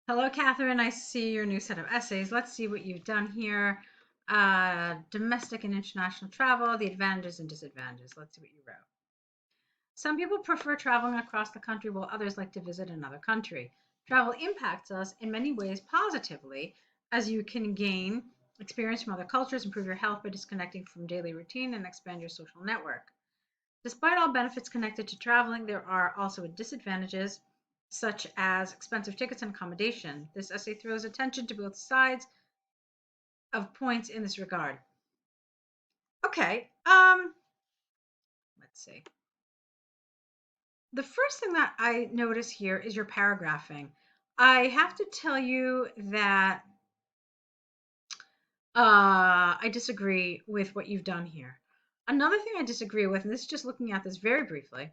Hello, Katherine. I see your new set of essays. Let's see what you've done here. Domestic and international travel, the advantages and disadvantages. Let's see what you wrote. Some people prefer traveling across the country while others like to visit another country. Travel impacts us in many ways positively, as you can gain experience from other cultures, improve your health by disconnecting from daily routine, and expand your social network. Despite all benefits connected to traveling, there are also disadvantages, such as expensive tickets and accommodation. This essay throws attention to both sides of points in this regard. Okay, let's see. The first thing that I notice here is your paragraphing. I have to tell you that I disagree with what you've done here. Another thing I disagree with, and this is just looking at this very briefly,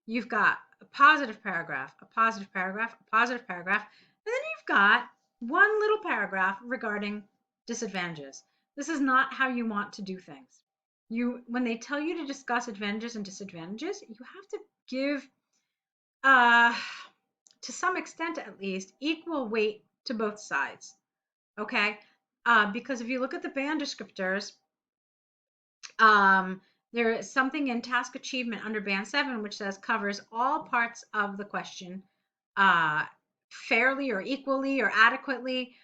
you've got a positive paragraph, a positive paragraph, a positive paragraph, and then you've got one little paragraph regarding disadvantages. This is not how you want to do things. When they tell you to discuss advantages and disadvantages, you have to give, uh, to some extent at least, equal weight to both sides. Okay? Because if you look at the band descriptors, um, there is something in task achievement under band 7 which says covers all parts of the question uh, fairly or equally or adequately.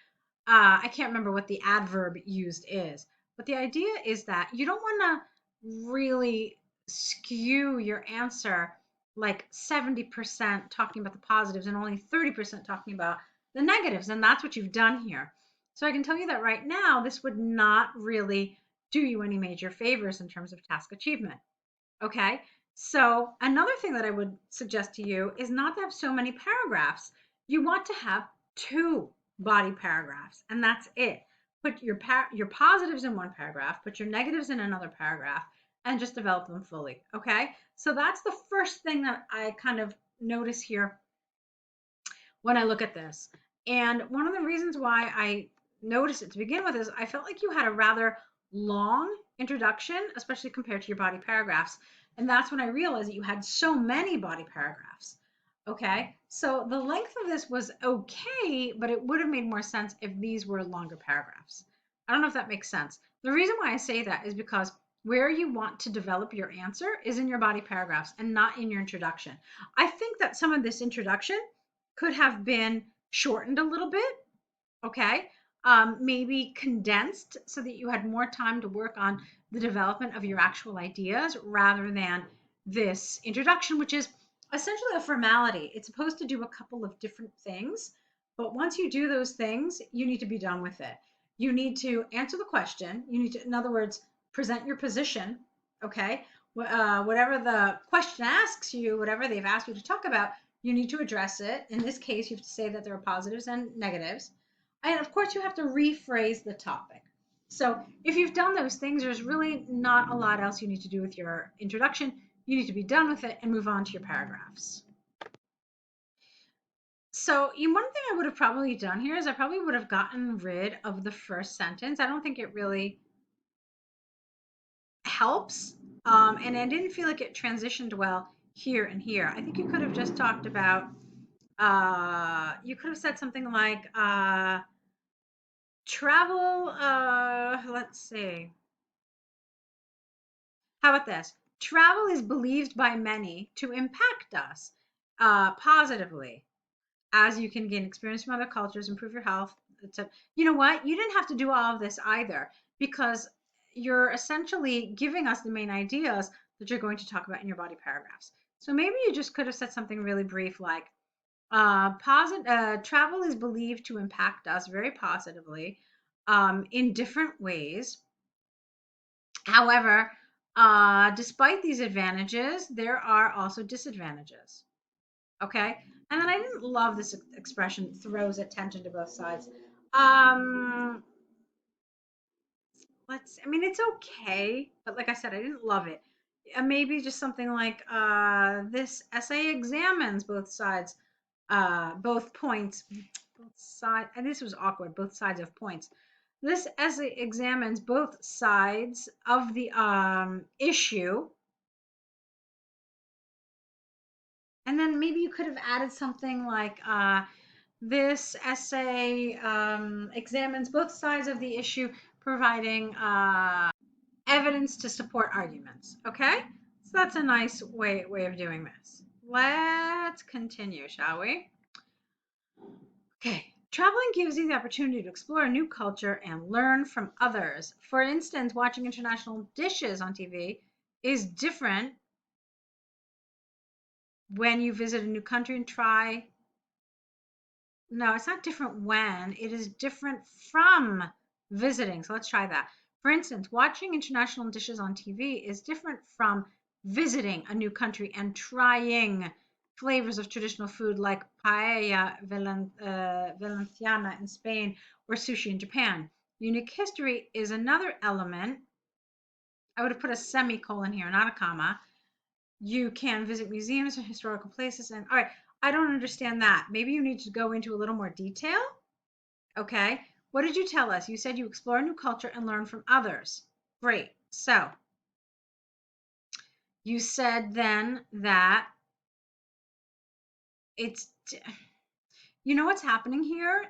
I can't remember what the adverb used is, but the idea is that you don't want to really skew your answer like 70% talking about the positives and only 30% talking about the negatives. And that's what you've done here. So I can tell you that right now, this would not really do you any major favors in terms of task achievement. Okay. So another thing that I would suggest to you is not to have so many paragraphs. You want to have two body paragraphs, and that's it. Put your positives in one paragraph, put your negatives in another paragraph, and just develop them fully. Okay. So that's the first thing that I kind of notice here when I look at this. And one of the reasons why I noticed it to begin with is I felt like you had a rather long introduction, especially compared to your body paragraphs. And that's when I realized that you had so many body paragraphs. Okay, so the length of this was okay, but it would have made more sense if these were longer paragraphs. I don't know if that makes sense. The reason why I say that is because where you want to develop your answer is in your body paragraphs and not in your introduction. I think that some of this introduction could have been shortened a little bit, okay? Maybe condensed so that you had more time to work on the development of your actual ideas rather than this introduction, which is essentially a formality. It's supposed to do a couple of different things, but once you do those things, you need to be done with it. You need to answer the question. You need to, in other words, present your position, okay? Whatever the question asks you, whatever they've asked you to talk about, you need to address it. In this case, you have to say that there are positives and negatives. And of course, you have to rephrase the topic. So if you've done those things, there's really not a lot else you need to do with your introduction. You need to be done with it and move on to your paragraphs. So one thing I would have probably done here is I probably would have gotten rid of the first sentence. I don't think it really helps. And I didn't feel like it transitioned well here and here. I think you could have just talked about, you could have said something like, travel, let's see. How about this? Travel is believed by many to impact us positively, as you can gain experience from other cultures, improve your health, etc. You know what? You didn't have to do all of this either because you're essentially giving us the main ideas that you're going to talk about in your body paragraphs. So maybe you just could have said something really brief like, travel is believed to impact us very positively in different ways. However, despite these advantages, there are also disadvantages. Okay. And then I didn't love this expression, throws attention to both sides. Um, I mean, it's okay, but like I said, I didn't love it. Maybe just something like, this essay examines both sides, both points, both sides, and this was awkward, both sides of points. This essay examines both sides of the issue. And then maybe you could have added something like, This essay examines both sides of the issue, providing evidence to support arguments. Okay, so that's a nice way of doing this. Let's continue, shall we? Okay. Traveling gives you the opportunity to explore a new culture and learn from others. For instance, watching international dishes on TV is different when you visit a new country and try. No, it's not different when, it is different from visiting. So let's try that. For instance, watching international dishes on TV is different from visiting a new country and trying flavors of traditional food like paella valenciana in Spain or sushi in Japan. Unique history is another element. I would have put a semicolon here, not a comma. You can visit museums and historical places. And all right, I don't understand that. Maybe you need to go into a little more detail. Okay. What did you tell us? You said you explore a new culture and learn from others. Great. So you said then that it's, you know what's happening here?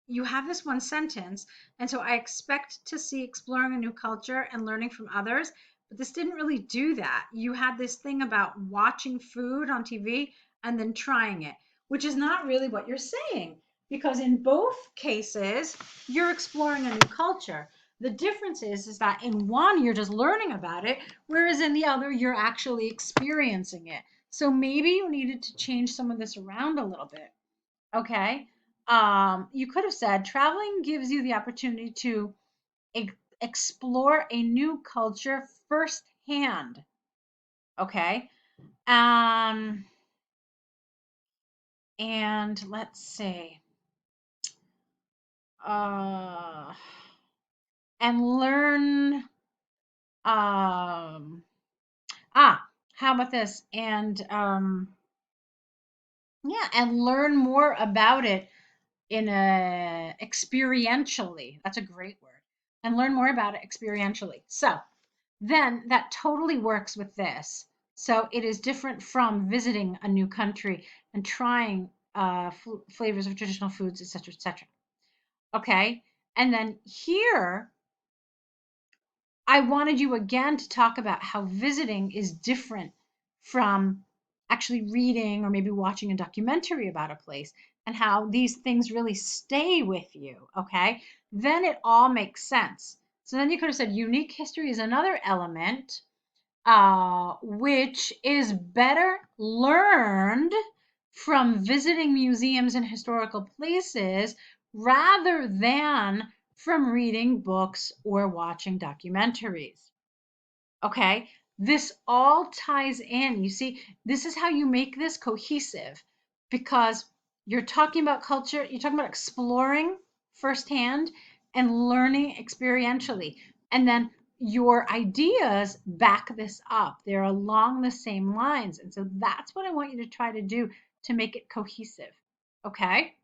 You have this one sentence, and so I expect to see exploring a new culture and learning from others, but this didn't really do that. You had this thing about watching food on TV and then trying it, which is not really what you're saying, because in both cases, you're exploring a new culture. The difference is that in one, you're just learning about it, whereas in the other, you're actually experiencing it. So maybe you needed to change some of this around a little bit. Okay. You could have said traveling gives you the opportunity to explore a new culture firsthand. Okay. Um, and let's see. Uh, and learn. Um, how about this? And yeah, and learn more about it in a experientially. That's a great word. And learn more about it experientially. So then that totally works with this. So it is different from visiting a new country and trying flavors of traditional foods, etc., etc. Okay. And then here, I wanted you again to talk about how visiting is different from actually reading or maybe watching a documentary about a place and how these things really stay with you. Okay. Then it all makes sense. So then you could have said unique history is another element, which is better learned from visiting museums and historical places rather than from reading books or watching documentaries. Okay, this all ties in. You see, this is how you make this cohesive because you're talking about culture, you're talking about exploring firsthand and learning experientially. And then your ideas back this up. They're along the same lines. And so that's what I want you to try to do to make it cohesive. Okay?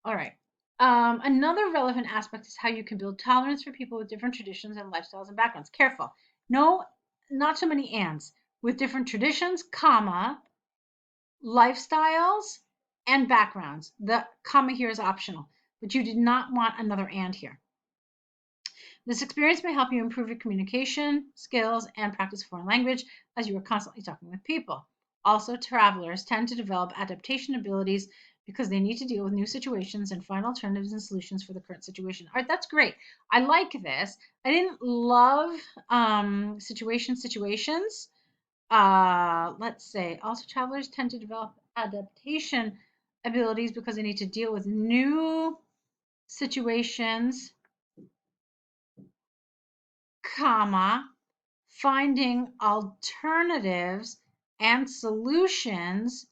All right. Another relevant aspect is how you can build tolerance for people with different traditions and lifestyles and backgrounds. Careful. No, not so many ands. With different traditions, comma, lifestyles, and backgrounds. The comma here is optional, but you did not want another and here. This experience may help you improve your communication skills and practice foreign language as you are constantly talking with people. Also, travelers tend to develop adaptation abilities because they need to deal with new situations and find alternatives and solutions for the current situation. All right, that's great. I like this. I didn't love situations. Let's say also travelers tend to develop adaptation abilities because they need to deal with new situations, comma, finding alternatives and solutions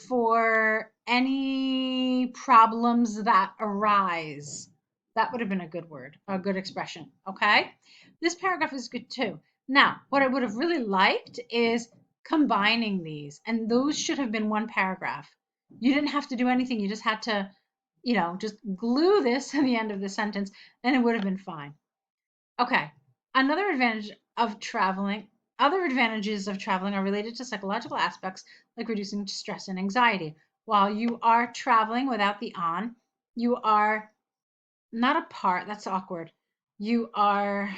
for any problems that arise. That would have been a good word, a good expression. Okay. This paragraph is good too. Now, what I would have really liked is combining these, and those should have been one paragraph. You didn't have to do anything. You just had to, just glue this to the end of the sentence, and it would have been fine. Okay. Another advantage of traveling, Other advantages of traveling are related to psychological aspects like reducing stress and anxiety. while you are traveling without the on, you are not apart, that's awkward. You are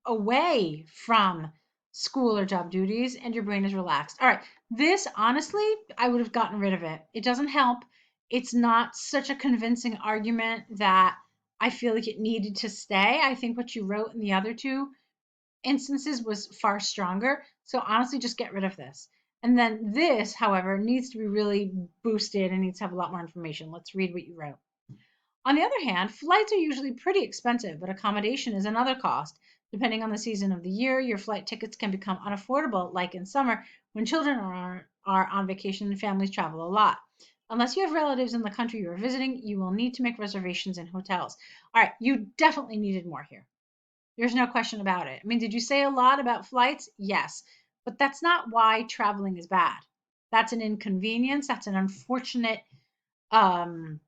away from school or job duties and your brain is relaxed. All right, this honestly, I would have gotten rid of it. It doesn't help. It's not such a convincing argument that I feel like it needed to stay. I think what you wrote in the other two instances was far stronger. So honestly, just get rid of this. And then this, however, needs to be really boosted and needs to have a lot more information. Let's read what you wrote. On the other hand, flights are usually pretty expensive, but accommodation is another cost. Depending on the season of the year, your flight tickets can become unaffordable, like in summer when children are on vacation and families travel a lot. Unless you have relatives in the country you are visiting, you will need to make reservations in hotels. All right, you definitely needed more here. There's no question about it. I mean, did you say a lot about flights? Yes, but that's not why traveling is bad. That's an inconvenience. That's an unfortunate um,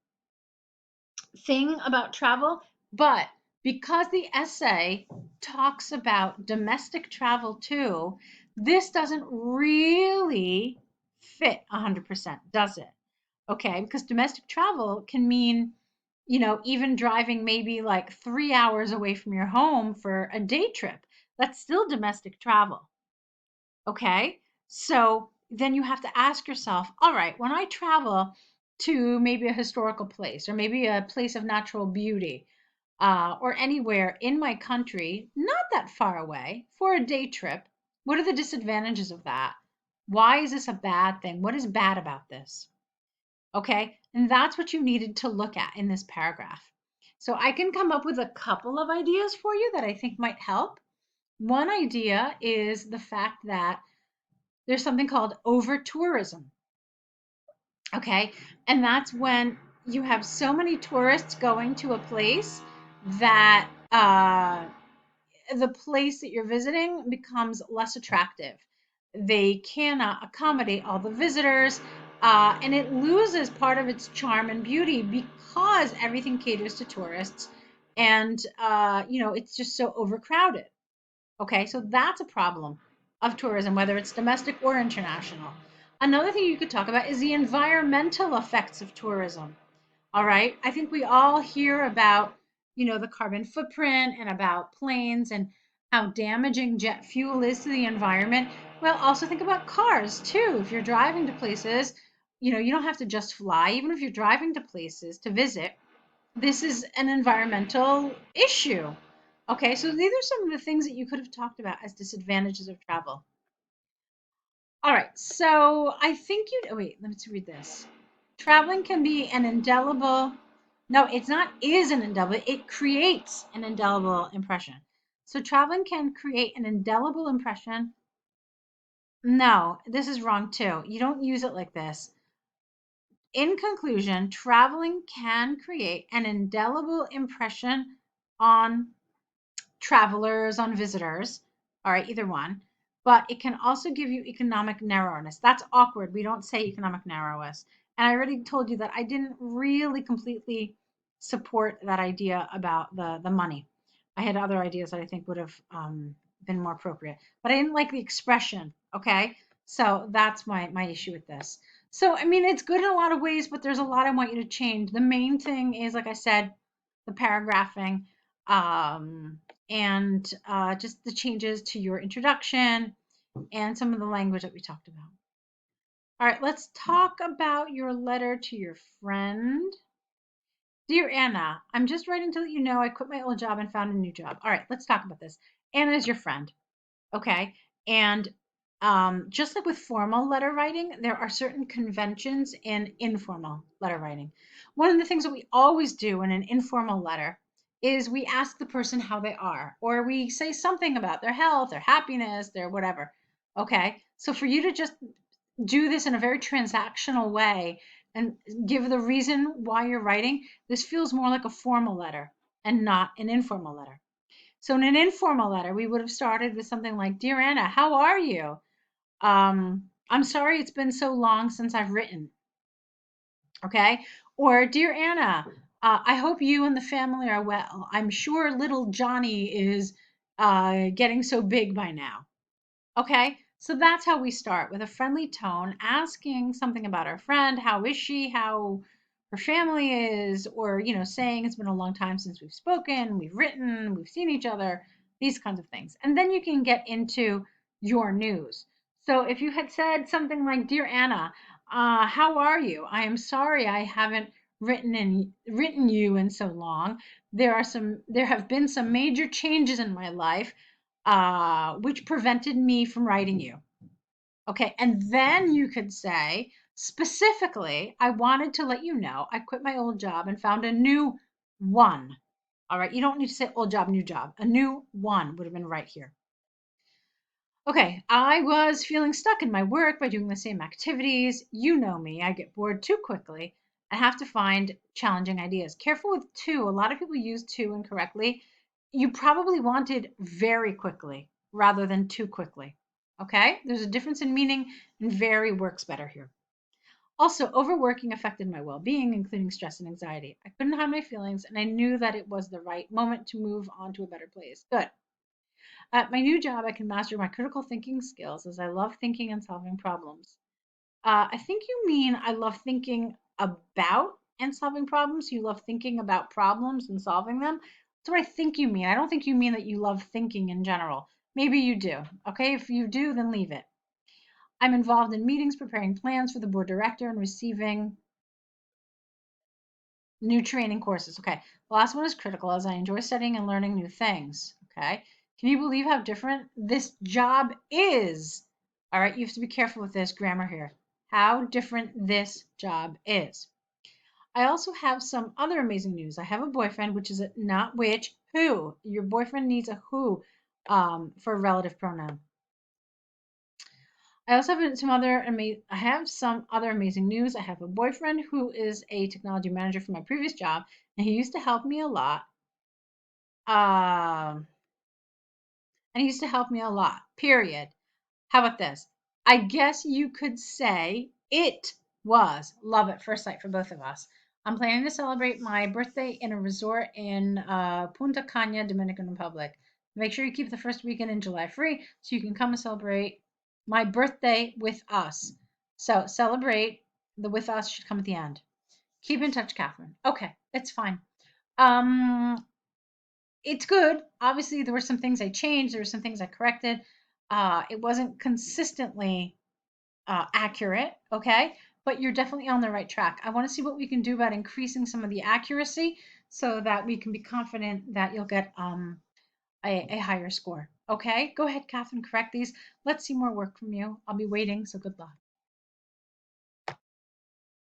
thing about travel. But because the essay talks about domestic travel too, this doesn't really fit 100%, does it? Okay, because domestic travel can mean, even driving maybe like 3 hours away from your home for a day trip. That's still domestic travel. Okay, so then you have to ask yourself, all right, when I travel to maybe a historical place or maybe a place of natural beauty, or anywhere in my country, not that far away, for a day trip, what are the disadvantages of that? Why is this a bad thing? What is bad about this? Okay, and that's what you needed to look at in this paragraph. So I can come up with a couple of ideas for you that I think might help. One idea is the fact that there's something called over tourism. Okay, and that's when you have so many tourists going to a place that the place that you're visiting becomes less attractive. They cannot accommodate all the visitors, and it loses part of its charm and beauty because everything caters to tourists, and it's just so overcrowded. Okay, so that's a problem of tourism, whether it's domestic or international. Another thing you could talk about is the environmental effects of tourism. All right. I think we all hear about, the carbon footprint and about planes and how damaging jet fuel is to the environment. Well, also think about cars too. If you're driving to places, you don't have to just fly. Even if you're driving to places to visit, this is an environmental issue. Okay, so these are some of the things that you could have talked about as disadvantages of travel. All right, so I think you, oh wait, let me read this. Traveling can be an indelible, no, it's not is an indelible, it creates an indelible impression. So traveling can create an indelible impression. No, this is wrong too. You don't use it like this. In conclusion, traveling can create an indelible impression on travelers, on visitors, all right, either one. But it can also give you economic narrowness. That's awkward. We don't say economic narrowness. And I already told you that I didn't really completely support that idea about the money. I had other ideas that I think would have been more appropriate, but I didn't like the expression. Okay, so that's my issue with this. So I mean, it's good in a lot of ways, but there's a lot I want you to change. The main thing is, like I said, the paragraphing. And just the changes to your introduction and some of the language that we talked about. All right, let's talk about your letter to your friend. Dear Anna, I'm just writing to let you know I quit my old job and found a new job. All right, let's talk about this. Anna is your friend, okay? And just like with formal letter writing, there are certain conventions in informal letter writing. One of the things that we always do in an informal letter is we ask the person how they are, or we say something about their health, their happiness, their whatever. Okay, so for you to just do this in a very transactional way and give the reason why you're writing, this feels more like a formal letter and not an informal letter. So in an informal letter, we would have started with something like, Dear Anna, how are you? I'm sorry it's been so long since I've written. Okay. Or, Dear Anna, I hope you and the family are well. I'm sure little Johnny is getting so big by now. Okay. So that's how we start, with a friendly tone, asking something about our friend. How is she? How her family is, or, saying it's been a long time since we've spoken, we've written, we've seen each other, these kinds of things. And then you can get into your news. So if you had said something like, "Dear Anna, how are you? I am sorry I haven't written you in so long. There have been some major changes in my life, which prevented me from writing you." Okay, and then you could say, specifically, "I wanted to let you know I quit my old job and found a new one." All right, you don't need to say old job, new job. A new one would have been right here. Okay, "I was feeling stuck in my work by doing the same activities. You know me, I get bored too quickly. I have to find challenging ideas." Careful with "to." A lot of people use "to" incorrectly. You probably wanted "very quickly" rather than "too quickly." Okay, there's a difference in meaning, and "very" works better here. Also, "overworking affected my well being, including stress and anxiety. I couldn't hide my feelings, and I knew that it was the right moment to move on to a better place." Good. "At my new job, I can master my critical thinking skills as I love thinking and solving problems." I think you mean "I love thinking about and solving problems." You love thinking about problems and solving them. That's what I think you mean. I don't think you mean that you love thinking in general. Maybe you do. Okay, if you do, then leave it. "I'm involved in meetings, preparing plans for the board director, and receiving new training courses." Okay, the last one is critical, "as I enjoy studying and learning new things." Okay, "Can you believe how different this job is?" All right, you have to be careful with this grammar here. How different this job is. I also have some other amazing news. I have a boyfriend, which is a, not which, who. Your boyfriend needs a who for a relative pronoun. I also have some other amazing news. I have a boyfriend who is a technology manager for my previous job, and he used to help me a lot. Um, and he used to help me a lot. Period. How about this? I guess you could say it was love at first sight for both of us. I'm planning to celebrate my birthday in a resort in Punta Cana, Dominican Republic. Make sure you keep the first weekend in July free so you can come and celebrate my birthday with us. So celebrate. The "with us" should come at the end. Keep in touch, Catherine. Okay, it's fine. Um, it's good. Obviously, there were some things I changed. There were some things I corrected. It wasn't consistently accurate, okay? But you're definitely on the right track. I want to see what we can do about increasing some of the accuracy so that we can be confident that you'll get a higher score. Okay, go ahead, Catherine, correct these. Let's see more work from you. I'll be waiting, so good luck.